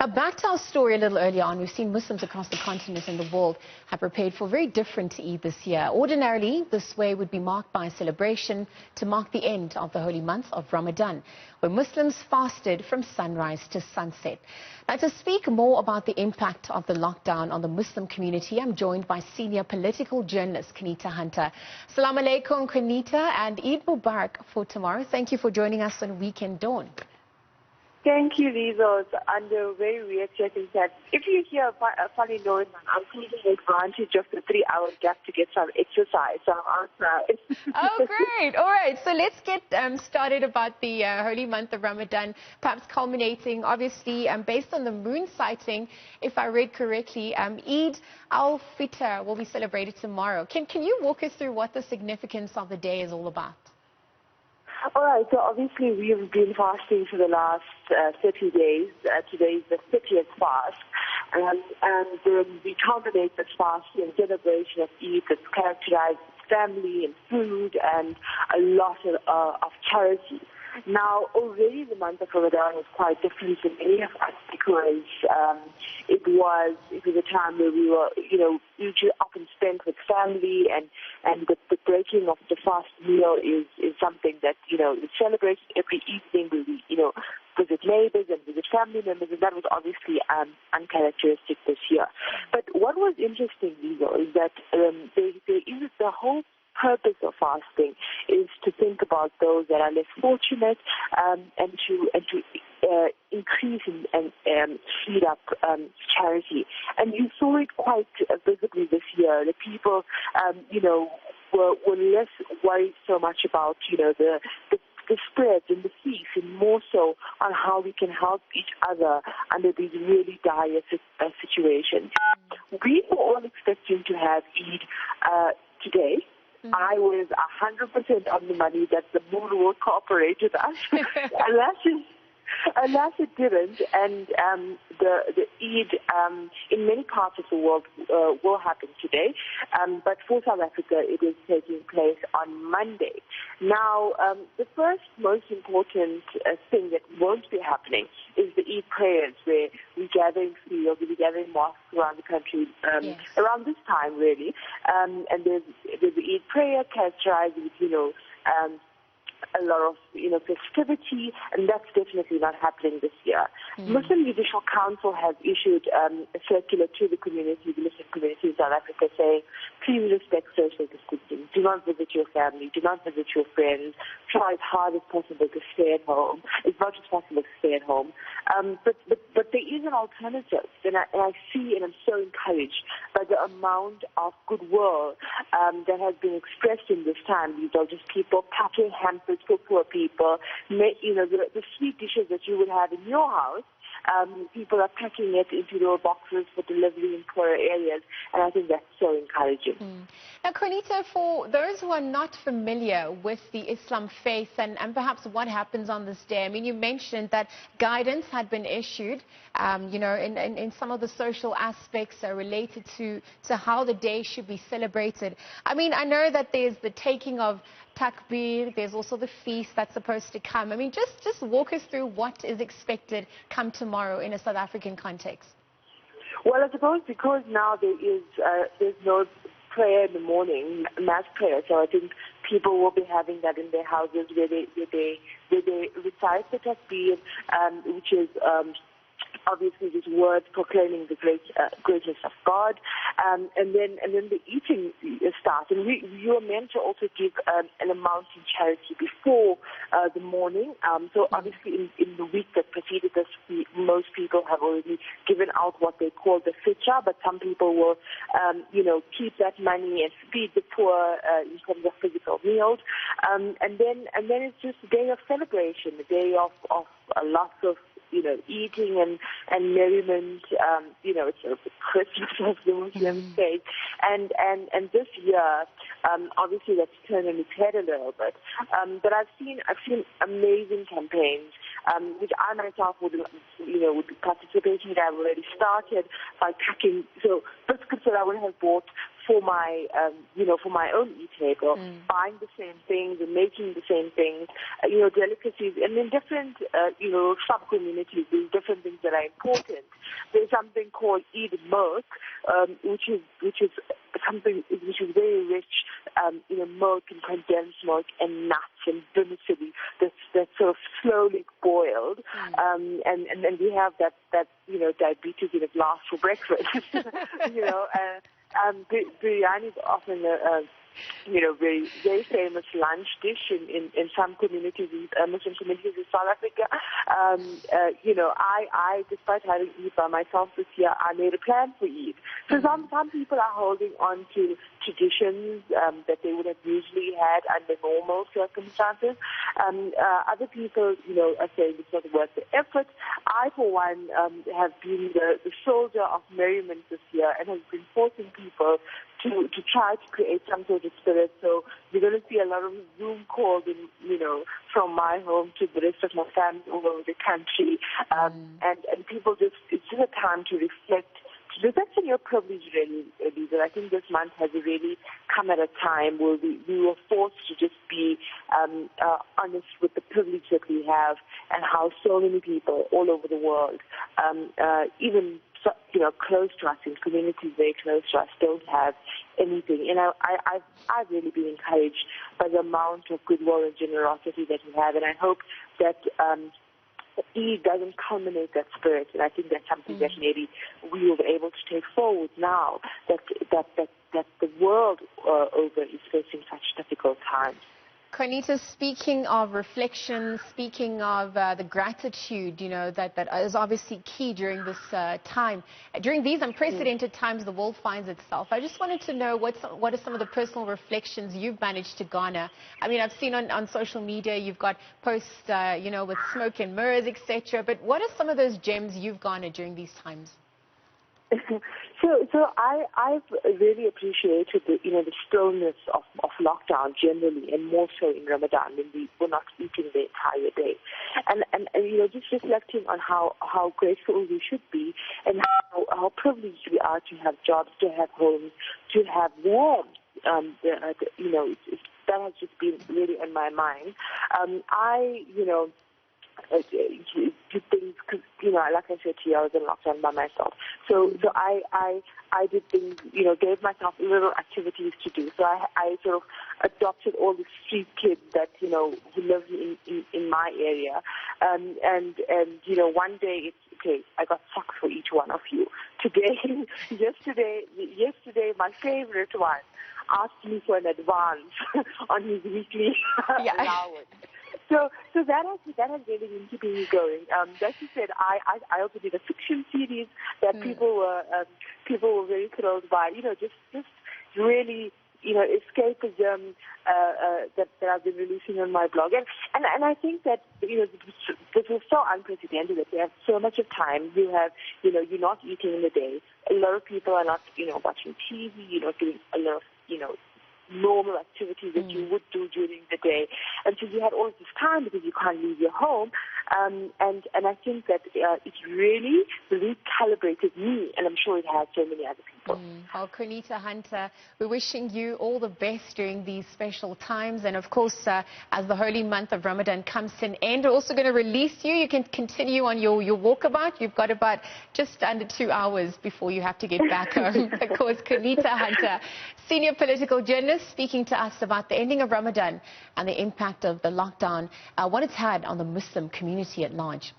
Now, back to our story a little earlier on, we've seen Muslims across the continent and the world have prepared for a very different Eid this year. Ordinarily, this way would be marked by a celebration to mark the end of the holy month of Ramadan, where Muslims fasted from sunrise to sunset. Now, to speak more about the impact of the lockdown on the Muslim community, I'm joined by senior political journalist Qaanitah Hunter. Assalamu alaikum, Qaanitah, and Eid Mubarak for tomorrow. Thank you for joining us on Weekend Dawn. Thank you, Lisa. It's under very weird circumstances. If you hear a funny noise, I'm taking advantage of the 3-hour gap to get some exercise, so I'm outside. Oh, great. All right. So let's get started about the holy month of Ramadan, perhaps culminating, obviously, based on the moon sighting, if I read correctly, Eid al-Fitr will be celebrated tomorrow. Can you walk us through what the significance of the day is all about? All right, so obviously we've been fasting for the last 30 days. Today is the 30th fast, and we culminate this fast in celebration of Eid that's characterized with family and food and a lot of charity. Now, already the month of Ramadan was quite different to many of us because it was a time where we were, usually often spent with family, and the breaking of the fast meal is something that, is celebrated every evening. We, visit neighbors and visit family members, and that was obviously uncharacteristic this year. But what was interesting, Lisa, is that there is the whole purpose of fasting is to think about those that are less fortunate and to increase and speed up charity. And you saw it quite visibly this year. The people, were less worried so much about, the spreads and the feast, and more so on how we can help each other under these really dire situations. We were all expecting to have Eid today. I was 100% on the money that the moon will cooperate with us, unless it didn't. And the Eid in many parts of the world will happen today, but for South Africa it is taking place on Monday. Now, the first most important thing that won't be happening is the Eid prayers, where we gather in fields, we gather in mosques around the country around this time, really. And there's the Eid prayer characterized with, a lot of, festivity, and that's definitely not happening this year. Muslim Judicial Council has issued a circular to the community, the Muslim community in South Africa, saying, please respect social distancing. Do not visit your family. Do not visit your friends. Try as hard as possible to stay at home, as much as possible to stay at home. But there is an alternative, and I see, and I'm so encouraged by the amount of goodwill that has been expressed in this time. These are just people packing hampers for poor people. The sweet dishes that you would have in your house, people are packing it into little boxes for delivery in poorer areas, and I think that's so encouraging. Now, Qaanitah, for those who are not familiar with the Islam faith and perhaps what happens on this day, I mean, you mentioned that guidance had been issued, in some of the social aspects related to how the day should be celebrated. I mean, I know that there's the taking of takbir, there's also the feast that's supposed to come. I mean, just walk us through what is expected come tomorrow in a South African context. Well, I suppose because now there's no prayer in the morning, mass prayer, so I think people will be having that in their houses where they recite the takbir, which is obviously these words proclaiming the greatness of God, and then the eating starts. And you are meant to also give an amount in charity before the morning. So obviously in the week that preceded this, most people have already given out what they call the fitr, but some people will, keep that money and feed the poor in terms of physical meals. And then it's just a day of celebration, a day of lots of eating and merriment. It's sort of the Christmas of the Muslim faith. And this year, obviously that's turned on its head a little bit. But I've seen amazing campaigns, which I myself would be participating in. I've already started by packing biscuits that I would have bought for my, for my own Eid table, buying the same things and making the same things, delicacies. And in different, sub-communities, there's different things that are important. There's something called Eid Milk, which is something which is very rich in milk and condensed milk and nuts and vermicelli that's sort of slowly boiled. And then we have that diabetes in a glass for breakfast. Biryani is often a very, very famous lunch dish in some communities, Muslim communities in South Africa. I, despite having Eid by myself this year, I made a plan for Eid. So some people are holding on to traditions that they would have usually had under normal circumstances. Other people, are saying it's not worth the effort. I, for one, have been the soldier of merriment this year and have been forcing people to try to create some sort of spirit. So you're going to see a lot of Zoom calls, from my home to the rest of my family all over the country. And people it's just a time to reflect. Reflect on your privilege, really, Lisa. I think this month has really come at a time where we were forced to just be honest with the privilege that we have and how so many people all over the world, even close to us, in communities very close to us, don't have anything. I've really been encouraged by the amount of goodwill and generosity that we have, and I hope that Eid doesn't culminate that spirit, and I think that's something that maybe we will be able to take forward now that the world over is facing such difficult times. Qaanitah, speaking of reflection, speaking of the gratitude, that is obviously key during this time. During these unprecedented times the world finds itself, I just wanted to know what are some of the personal reflections you've managed to garner. I mean, I've seen on social media you've got posts, with smoke and mirrors, etc. But what are some of those gems you've garnered during these times? So I've really appreciated the stillness of lockdown generally, and more so in Ramadan when we were not eating the entire day, and just reflecting on how grateful we should be, and how privileged we are to have jobs, to have homes, to have warmth. That has just been really in my mind. Did things, because, like I said to you, I was in lockdown by myself. So I did things, gave myself little activities to do. So I sort of adopted all the street kids that, who live in my area. And one day it's, okay, I got socks for each one of you. Yesterday, my favorite one asked me for an advance on his weekly allowance. So that has really been keeping me going. Like you said, I also did a fiction series that people were very thrilled by. Just really escapism that I've been releasing on my blog, and I think that this was so unprecedented that we have so much of time. You have you're not eating in the day. A lot of people are not watching TV. You're not doing a lot of normal activities that you would do during the day, and so you had all of this time because you can't leave your home, and I think that it's really recalibrated me, and I'm sure it has so many other people. Well, Qaanitah Hunter, we're wishing you all the best during these special times, and of course, as the holy month of Ramadan comes to an end, we're also going to release you. You can continue on your walkabout. You've got about just under 2 hours before you have to get back home. Of course, Qaanitah Hunter, senior political journalist, speaking to us about the ending of Ramadan and the impact of the lockdown, what it's had on the Muslim community at large.